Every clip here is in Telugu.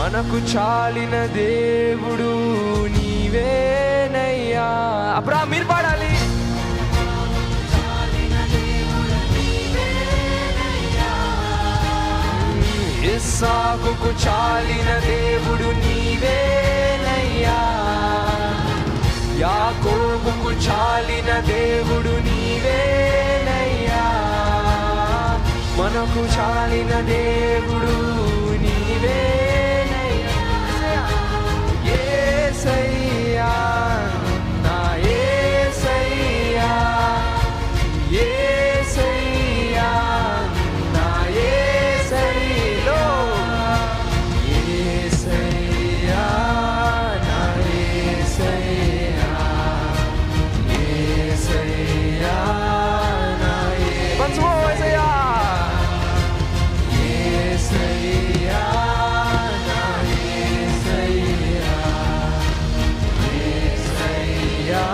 మనకు చాలిన దేవుడు నీవేనయ్యా. అబ్రహాం మీరు పాడాలి. ఇస్సాకుకు చాలిన దేవుడు నీవేనయ్యా. యాకోబుకు చాలిన దేవుడు నీవేనయ్యా. మనకు చాలిన దేవుడు నీవేనయ్యా. యేసయ్యా నా యేసయ్యా, యేసయ్యా నా యేసయ్యా, యేసయ్యా నా యేసయ్యా, యేసయ్యా నా యేసయ్యా, యేసయ్యా నా యేసయ్యా, యేసయ్యా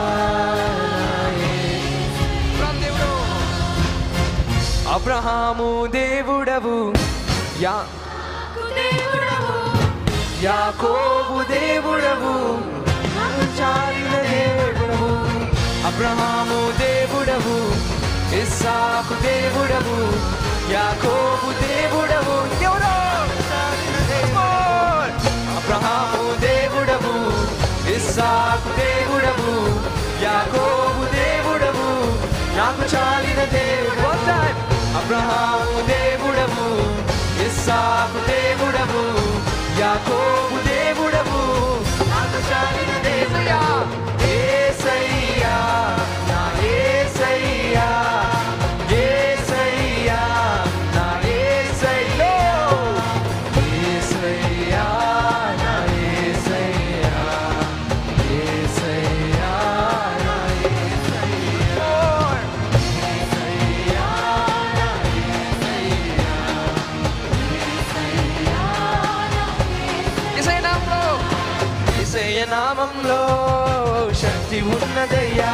నా దేవుడు. అబ్రహాము దేవుడవు, యాకోబు దేవుడవు, చాలిన దేవుడవు. అబ్రహాము దేవుడవు, ఇస్సాకు దేవుడవు, యాకోబు దేవుడవు. దేవుడు అబ్రహాము దేవుడవు, ఇస్సాకు దేవుడవు, యాకోబు దేవుడవు, నాకు చాలిన దేవుడు. అబ్రహాము దేవుడవు, ఇస్సాకు దేవుడవు, యాకోబు దేవుడవు, నాకు చాలిన దేవుడా. యేసయ్యా నా యేసయ్యా, యేసయ్యా నా యేసయ్యా, యేసయ్యా నా యేసయ్యా, యేసయ్యా నా యేసయ్యా, యేసయ్యా నా యేసయ్యా, యేసయ్య నామంలో శక్తి ఉన్నదయ్యా.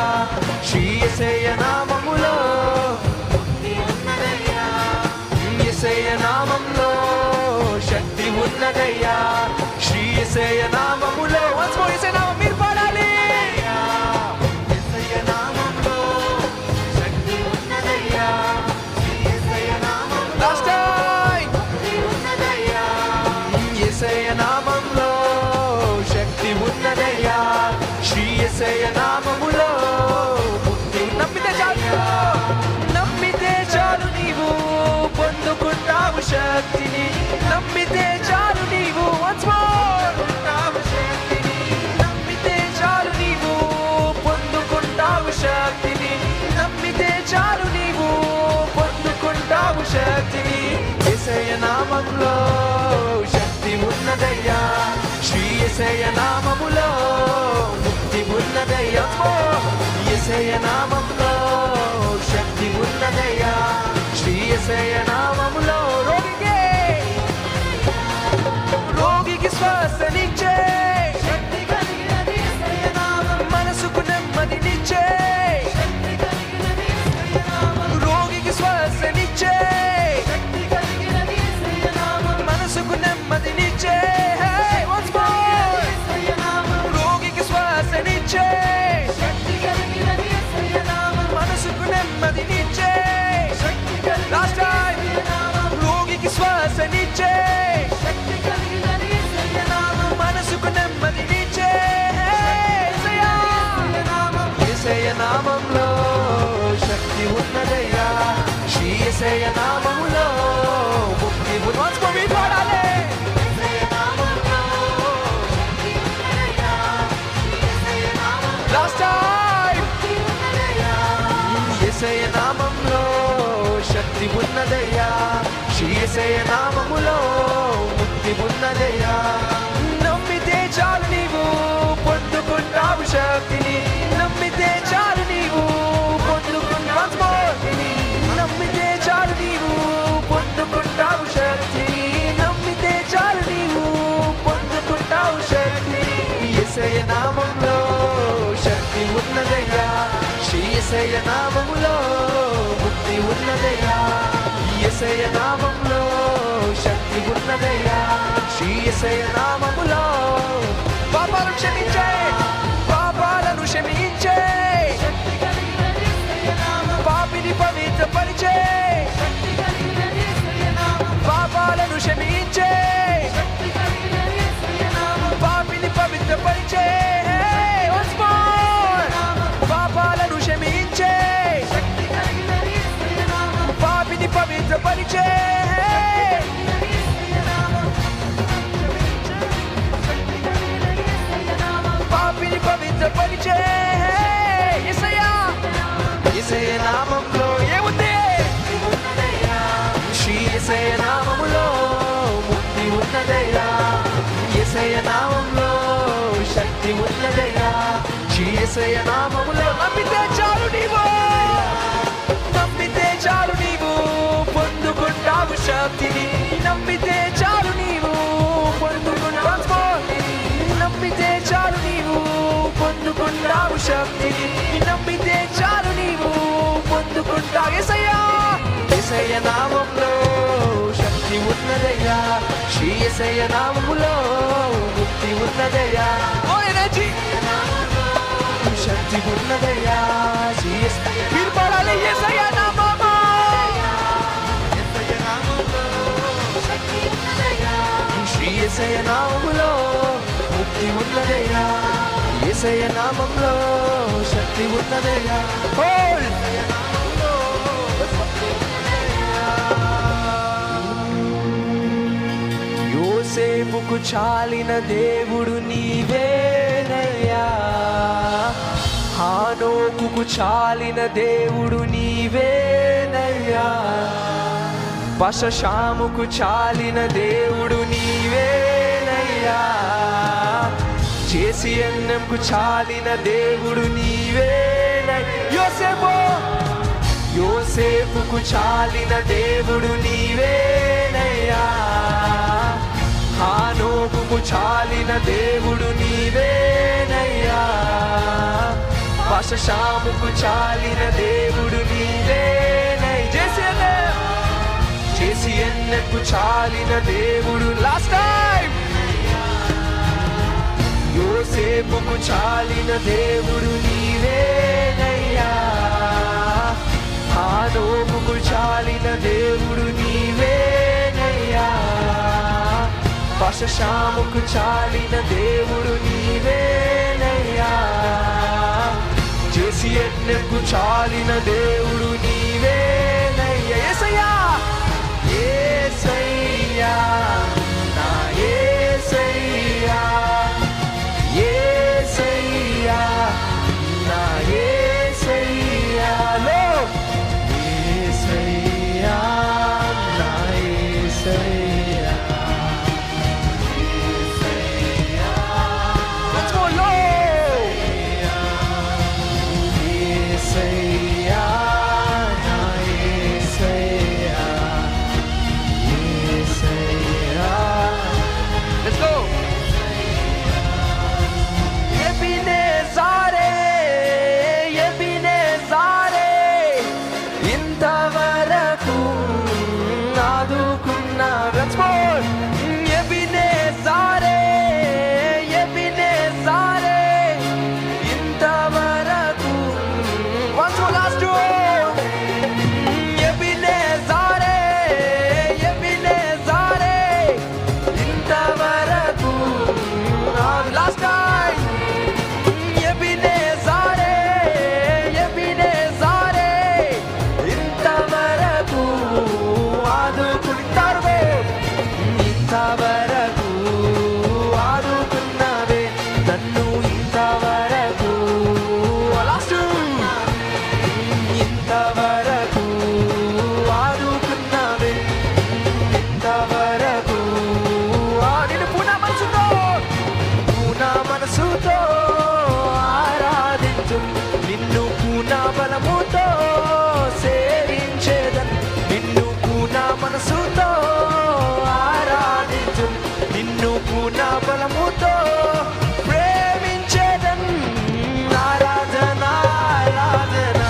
శ్రీ యేసయ్య నామములో ముక్తి ఉన్నదయ్యా. యేసయ్య నామంలో శక్తి ఉన్నదయ్యా. శ్రీ యేసయ్య నామములో యేసయ్య నామం మీరు పాడాలి. యేసయ్య నామంలో శక్తి ఉన్నదయ్యా. శ్రీ యేసయ్య నామములో లాస్ట్ టైం ముక్తి ఉన్నదయ్యా. యేసయ్య నామంలో శక్తి ఉన్నదయ్యా. శ్రీ యేసయ్య నామములో ముక్తి. నమ్మితే చాలు, నమ్మితే చాలు నీవు పొందుకుంటావు శక్తిని. నమ్మితే చాలు నీవు once more పొందుకుంటావు శక్తిని. నమ్మితే చాలు నీవు పొందుకుంటావు శక్తిని. నమ్మితే చాలు నీవు పొందుకుంటావు శక్తిని. యేసయ్య నామములో శక్తి ఉన్నదయ్యా. శ్రీ యేసయ్య నామములో ముక్తి ఉన్నదయ్యా. యేసయ్య నామములో శక్తి ఉన్నదయ్యా. శ్రీ యేసయ్య నామములో రోగికి శ్వాసనిచ్చే శక్తి కలిగినది యేసయ్య నామం. మనసుకు నెమ్మదినిచ్చే శక్తి కలిగినది యేసయ్య నామం. రోగికి శ్వాసనిచ్చే శక్తి కలిగినది యేసయ్య నామం. మనసుకు నెమ్మదినిచ్చే రోగికి శ్వాసనిచ్చే శక్తి కలిగినది యేసయ్య నామం. మనసుకు నెమ్మదినిచ్చే లాస్ట్ టైం. రోగికి శ్వాసనిచ్చే శక్తి కలిగినది యేసయ్య నామం. మనసుకు నెమ్మదినిచ్చే యేసయ్య నామంలో శక్తి ఉన్నదయ్యా. శ్రీ యేసయ్య నామములో ముక్తి ఉన్నది. పాడాలి. లాస్ట్ టైం యేసయ్య నామంలో శక్తి ఉన్నదయ్యా. శ్రీ యేసయ్య నామములో ముక్తి ఉన్నదయ్యా. నమ్మితే చాలు నీవు పొందుకుంటావు శక్తిని. నమ్మితే చాలు నీవు పొందుకుంటావు శక్తిని. నమ్మితే చాలు నీవు పొందుకుంటావు శక్తిని. నమ్మితే చాలు నీవు పొందుకుంటావు శక్తిని. యేసయ్య నామంలో శక్తి ఉన్నదయ్యా. శ్రీ యేసయ్య నామములో ముక్తి ఉన్నదయ్యా. యేసయ్య నామంలో శక్తి ఉన్నదయ్యా. శ్రీ యేసయ్య నామములో పాపాలను క్షమించే, పాపాలను క్షమించే, పాపిని పవిత్రపరిచే, పాపాలను క్షమించే, పాపిని పవిత్రపరిచే, పాపాలను క్షమించే, పాపిని పవిత్రపరిచే, పాపిని పవిత్రపరిచే. యేసయ్యా, యేసయ్య నామములో ఏముంది? శ్రీ యేసయ్య నామములో ముక్తి ఉన్నదయ్యా, యేసయ్య నామములో శక్తి ఉన్నదయ్యా. శ్రీ యేసయ్య నామములో నమ్మితే చాలు నీవు, నమ్మితే చాలు నీవు పొందుకుంటావు శక్తిని. నమ్మితే చాలు నీవు పొందుకుంటావు, నమ్మితే చాలు నీవు పొందుకుంటావు శక్తిని. నమ్మితే చాలు నీవు పొందుకుంటావు. యేసయ్యా, యేసయ్య నామములో శక్తి ఉన్నదయ్యా, శ్రీ యేసయ్య నామములో ముక్తి ఉన్నదయ్యా. ఓ ఎనర్జీ శక్తి ఉన్నదయ్యా, మీరు పాడాలి యేసయ్య నామము, యేసయ్య నామములో శక్తి ఉన్నదయ్యా, శ్రీ యేసయ్య నామములో ముక్తి ఉన్నదయ్యా, యేసయ్య నామములో శక్తి ఉన్నదయ్యా. యోసేపుకు చాలిన దేవుడు నీవేనయ్యా, హానోకుకు చాలిన దేవుడు నీవేనయ్యా, పశశాముకు చాలిన దేవుడు నీవేనయ్యా, జేసీఎన్ఎంకు చాలిన దేవుడు నీవేనయ్యా. యోసేపుకు చాలిన దేవుడు నీవేనయ్యా, హానోకుకు చాలిన దేవుడు నీవేనయ్యా, పశశాముకు చాలిన దేవుడు నీవేనయ్యా, జేసీఎన్ఎంకు చాలిన దేవుడు. లాస్ట్ టైం యోసేపుకు చాలిన దేవుడు నీవేనయ్యా, హానోకుకు చాలిన దేవుడు నీవేనయ్యా, పశశాముకు చాలిన దేవుడు నీవేనయ్యా, జేసీఎన్ఎంకు చాలిన దేవుడు నీవేనయ్యా. యేసయ్యా, యేసయ్యా, నా యేసయ్యా, యేసయ్యా, నా యేసయ్యాలో, యేసయ్యా, నా యేసయ్యా, యేసయ్యా. Let's go low. యేసయ్యా, నా యేసయ్యా, యేసయ్యా. Let's go. ఇంతవరకు ఆదుకున్నా. Let's go. ఎబినేజారే, ఎబినేజారే, ఇంతవరకు. Once more, last one. ఎబినేజారే, ఎబినేజారే, ఇంతవరకు. Last time. ఎబినేజారే, ఎబినేజారే, ఇంతవరకు ఆదుకుంటారు, ఇంతవరకు ఆదుకున్నావే నన్ను, ఇంతవరకు. లాస్ట్, ఇంతవరకు ఆదుకున్నావే, ఇంతవరకు. నిన్ను పూర్ణ మనసుతో, పూర్ణ మనసుతో ఆరాధించు, నిన్ను పూర్ణ బలముతో సేవించేదన్, నిన్ను పూర్ణ మనసుతో ఆరాధించు, నిన్ను పూర్ణ బలముతో ప్రేమించేదన్. ఆరాధన, ఆరాధన,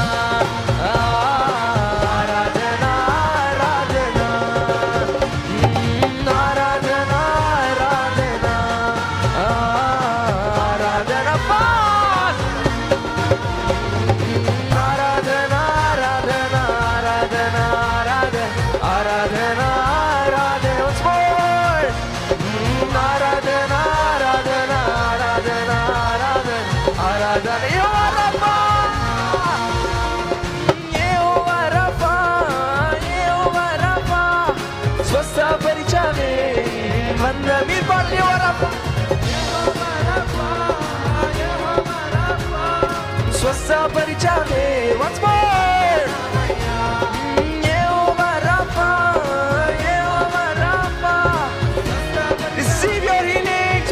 ఆరాధన, ఆరాధన, ఆరాధన, ఆరాధన. స్వస్థపరిచావే once more Jehovah Rapha Jehovah Rapha receive your healing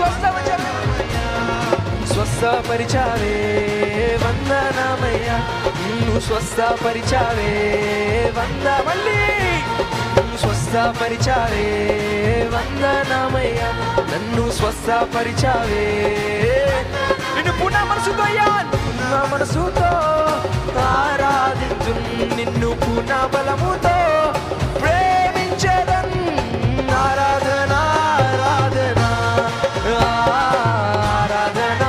స్వస్థపరిచావే వందనమయ్యా నువ్వు స్వస్థపరిచావే మళ్ళీ స్వస్థపరిచావే వందనమయ్యా నన్ను స్వస్థపరిచావే నిన్ను పునః మనసుతో మనసుతో ఆరాధించు నిన్ను పునః బలముతో ప్రేమించదన్ ఆరాధన ఆరాధన ఆరాధన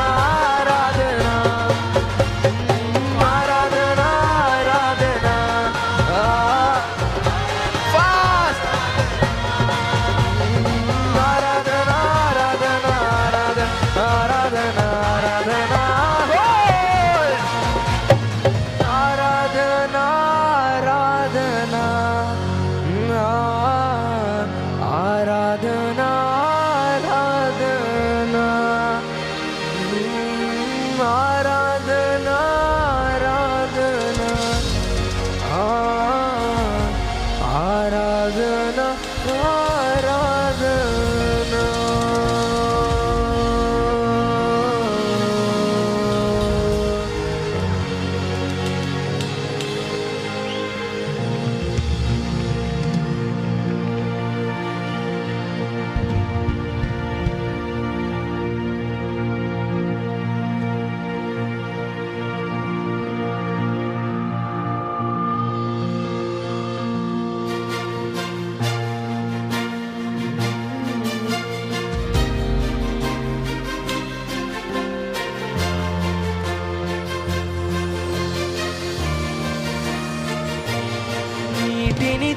ఆరాధన ఆరాధన ఫాస్ట్ ఆరాధన ఆరాధన ఆరాధన ఆరాధన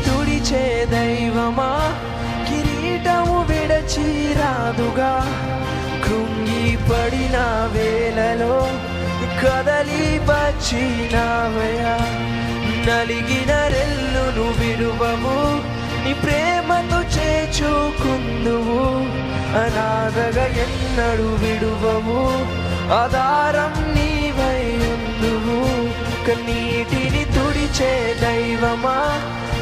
తుడిచే దైవమా కిరీటము విడచిరాదుగా కృంగి పడిన వేళలో కదలి వచ్చినవయ్యా నలిగిన రెల్లును విడువవు నీ ప్రేమతో చేర్చుకుందువు అనాథగా ఎన్నడు విడువవు ఆధారం నీవై ఉందువు కన్నీటిని తుడిచే దైవమా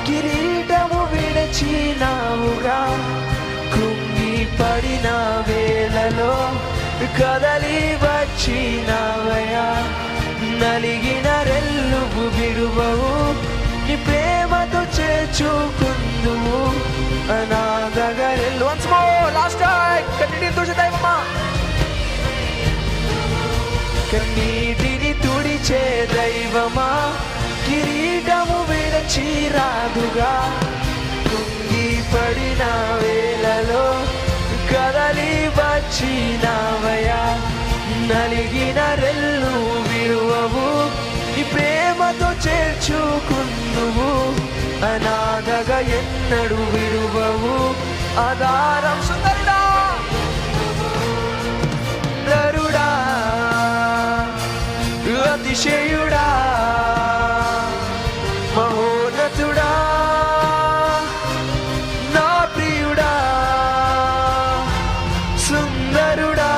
కిరీటము విడచినావుగా కృంగి పడిన వేళలో కదలి వచ్చినవయ్యా నలిగిన రెల్లువు విడువవు నీ ప్రేమతో చేర్చుకుందువు అనాథగా రెల్లు once more last time కన్నీటిని తుడిచే దైవమా కన్నీటిని తుడిచే దైవమా కిరీటము విడచిరాదుగా కుంగి పడిన వేళలో కదలి వచ్చినవయ్యా నలిగిన రెల్లు విడువవు నీ ప్రేమతో చేర్చుకుందువు అనాథగా ఎన్నడు విడువవు ఆధారం సుందరుడా సుందరుడా అతిశయుడా మహోన్నతుడా నా ప్రియుడా సుందరుడా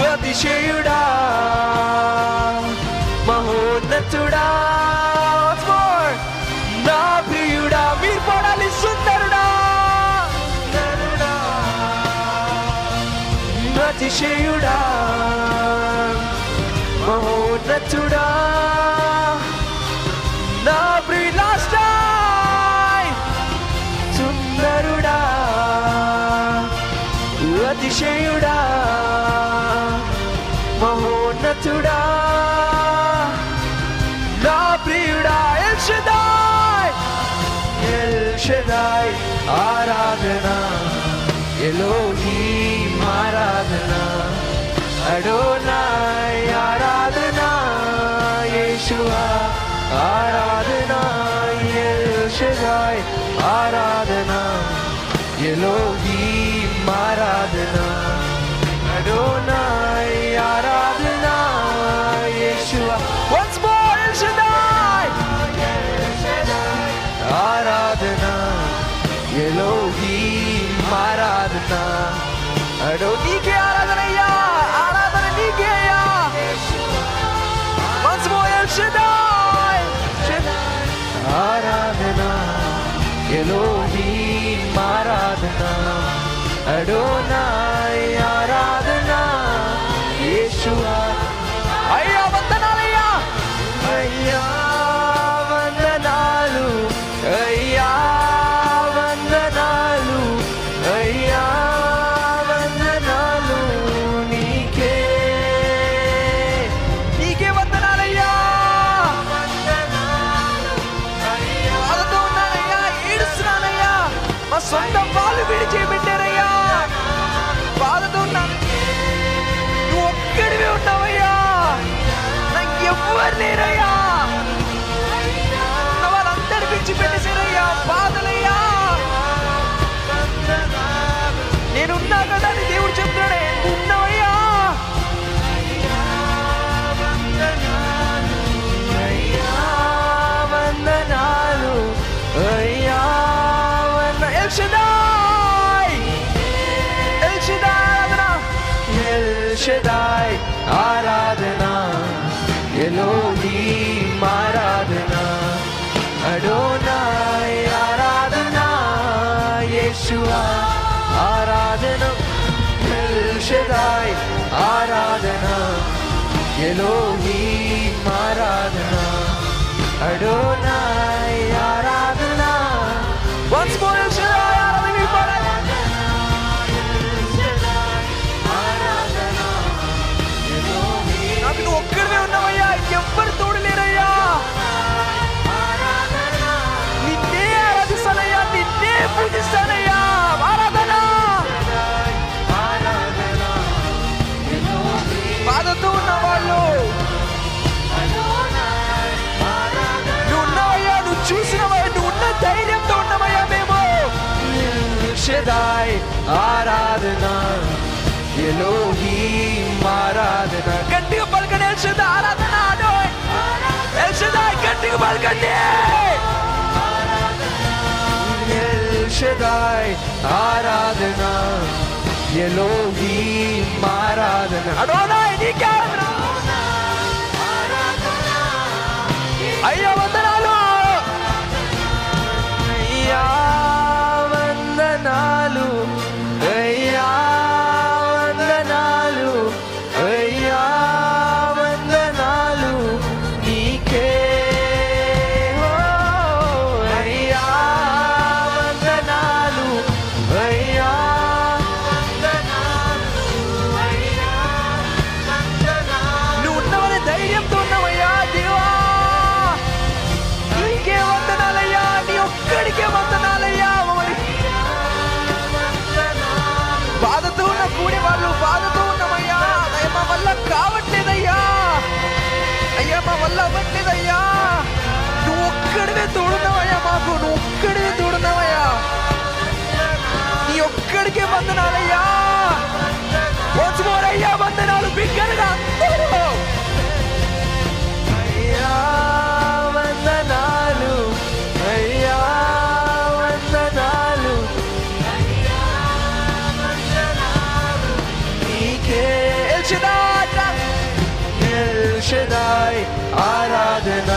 అతిశయుడా మహోన్నతుడా నా ప్రియుడా మీరు పడాలి సుందరుడా అతిశయుడా మహోన్నతుడా నా ప్రియ లాస్ట్ టైం సుందరుడా అతిశయుడా మహోన్నతుడా నా ప్రియుడా ఎల్ షదాయ్ ఆరాధన ఎలోహీం ఆరాధన అడోనాయ్ ఆరాధన యేషువా ఆరాధన ఎల్ షదాయ్ ఆరాధన ఎలోహీం ఆరాధన అడోనాయ్ ఆరాధన Yeshua once more El Shaddai ఆరాధన ఎలోహీం ఆరాధన ఆరాధన అడో నీకే ఆరాధనయ్యా, ఆరాధన నీకే అయ్యా. Once more El Shaddai, ఆరాధన ఎలోహీం ఆరాధన అడోనాయ్ ఆరాధన యేషువా. అయ్యా వందనాలయ్యా, అయ్యా వందనాలు, అయ్యా వందనాలు, అయ్యా వందనాలు నీకే, నీకే వందనాలయ్యా. బాధతో ఉన్నానయ్యా, ఏడుస్తున్నానయ్యా, మా సొంత వాళ్ళు విడిచిపెట్టారయ్యా, బాధతో ఉన్నాను. నువ్వు ఒక్కడివే ఉన్నావయ్యా, నాకు ఎవ్వరు లేరయ్యా, ఉన్న వాళ్ళందరూ విడిచిపెట్టేశారయ్యా, బాధలయ్యా. నేనున్నా కదా అని దేవుడు చెప్తున్నాడే, నువ్వు ఉన్నావయ్యా. అయ్యా వందనాలు, అయ్యా El Shaddai, El Shaddai, El Shaddai ఆరాధన ఎలోహీం ఆరాధన అడోనాయ్ ఆరాధన యేషువా ఆరాధన El Shaddai ఆరాధన ఎలోహీం ఆరాధన అడోనాయ్ ఆరాధన. Once more El Shaddai ఆరాధన ఇవ్వాలి. నాకు నువ్వు ఒక్కడివే ఉన్నావయ్యా, ఎవ్వరు తోడు లేరయ్యా. నిన్నే ఆరాధిస్తానయ్యా, నిన్నే పూజిస్తానయ్యా. ఆరాధన బాధతో ఉన్న వాళ్ళు నువ్వు ఉన్నావయ్యా, నువ్వు చూసినవయ్యా, నువ్వు ఉన్న ధైర్యంతో ఉన్నావయ్యా. మేము షదాయ్ ఆరాధన ఎలోహీం ఆరాధన. గట్టిగా పలకండి El Shaddai ఆరాధన అడోయ్. El Shaddai గట్టిగా పలకండి. El Shaddai ఆరాధన ఎలోహీం ఆరాధన అడోనాయ్ నీకే ఆరాధన. అయ్యా వందనాలు, అయ్యా వందనాలు, అయ్యా వందనాలు, అయ్యా వందనాలు నీకే. ఓ అయ్యా వందనాలు, అయ్యా నువ్వు ఉన్నవనే ధైర్యంతో ఉన్నావయ్యా దేవా, నీకే వందనాలయ్యా, నీ ఒక్కడికే వందనాలయ్యా. బాధతో ఉన్న కూడి వాళ్ళు బాధతో ఉన్నామయ్యా, అయ్యా మా వల్ల కావట్లేదయ్యా, అయ్యా మా వల్ల అవ్వట్లేదయ్యా. నువ్వు ఒక్కడివే తోడున్నావయ్యా, మాకు నువ్వు ఒక్కడివే తోడున్నావయ్యా, నీ ఒక్కడికే వందనాలయ్యా. Once more అయ్యా వందనాలు బిగ్గరగా అందరూ. అయ్యా వందనాలు, అయ్యా వందనాలు నీకే. El Shaddai, El Shaddai ఆరాధన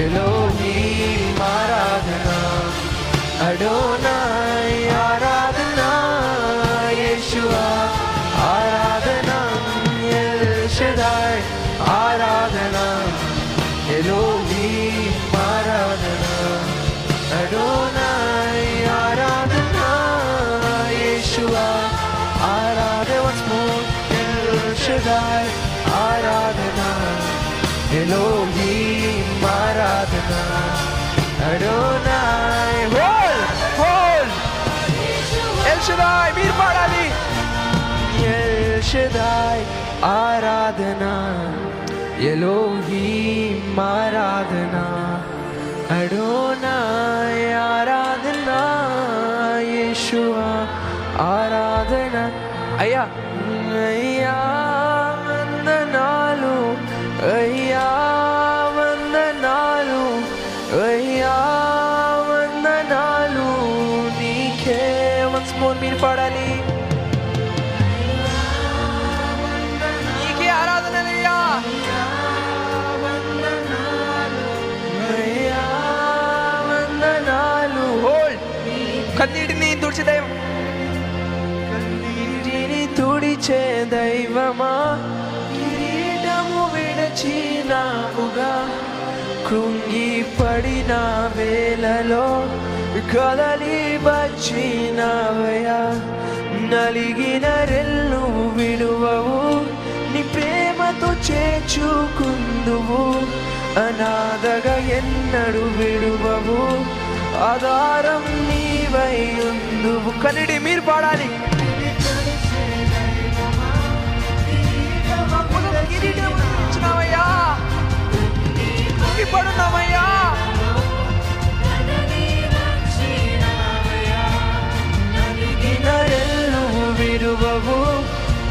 ఎలోహీం ఆరాధన అడోనాయ్ ఆరాధన యేషువా ఆరాధన El Shaddai ఆరాధన ఎలోహీం ఆరాధన అడోనాయ్ ఆరాధన యేషువా ఆరాధన. Once more El Shaddai ఆరాధన ఎలోహీం ఆరాధన అడోనాయ్. హోల్ El Shaddai మీరు పాడాలి. El Shaddai ఆరాధన ఎలోహీం ఆరాధన అడోనాయ్ ఆరాధన యేషువా ఆరాధన. అయ్యా అయ్యా వందనాలు, అయ్యా వందనాలు, అయ్యా వందనాలు నీకే. Once more మీరు పాడాలి. నీకే ఆరాధనలయ్యా. అయ్యా వందనాలు. హోల్డ్. కన్నీటిని తుడిచే దైవం, కన్నీటిని తుడిచే దైవమా, కిరీటము విడచినావుగా, కృంగి పడిన వేళలో కదలి వచ్చినవయ్యా, నలిగిన రెల్లు విడువవు, నీ ప్రేమతో చేర్చుకుందువు, అనాథగా ఎన్నడు విడువవు, ఆధారం నీవై ఉందువు. కన్నీటి మీరు పాడాలి. ఇచ్చినావయ్యా, పడున్నావయ్యా, విడువవు,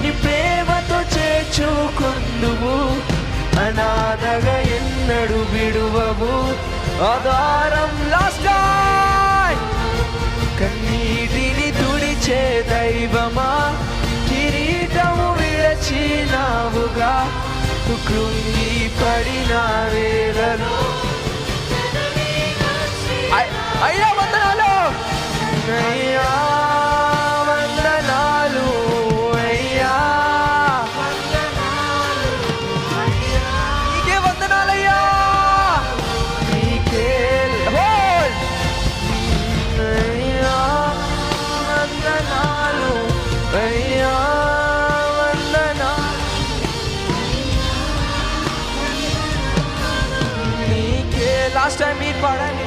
నీ ప్రేమతో చేర్చుకుందువు, అనాథగా ఎన్నడు విడువవు, ఆధారం. Last time. కన్నీటిని తుడిచే దైవమా, కిరీటము విడచినావుగా, కృంగి పడిన వేళలో. అయ్యా వందనాలు, అయ్యా వందనాలు, అయ్యా నీకే వందనాలయ్యా, నీకే. అయ్యా వందనాలు, అయ్యా వందనాలు, నీకే. లాస్ట్ టైం మీరు పాడాలి.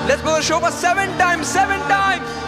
Let's go show us 7 times, 7 times.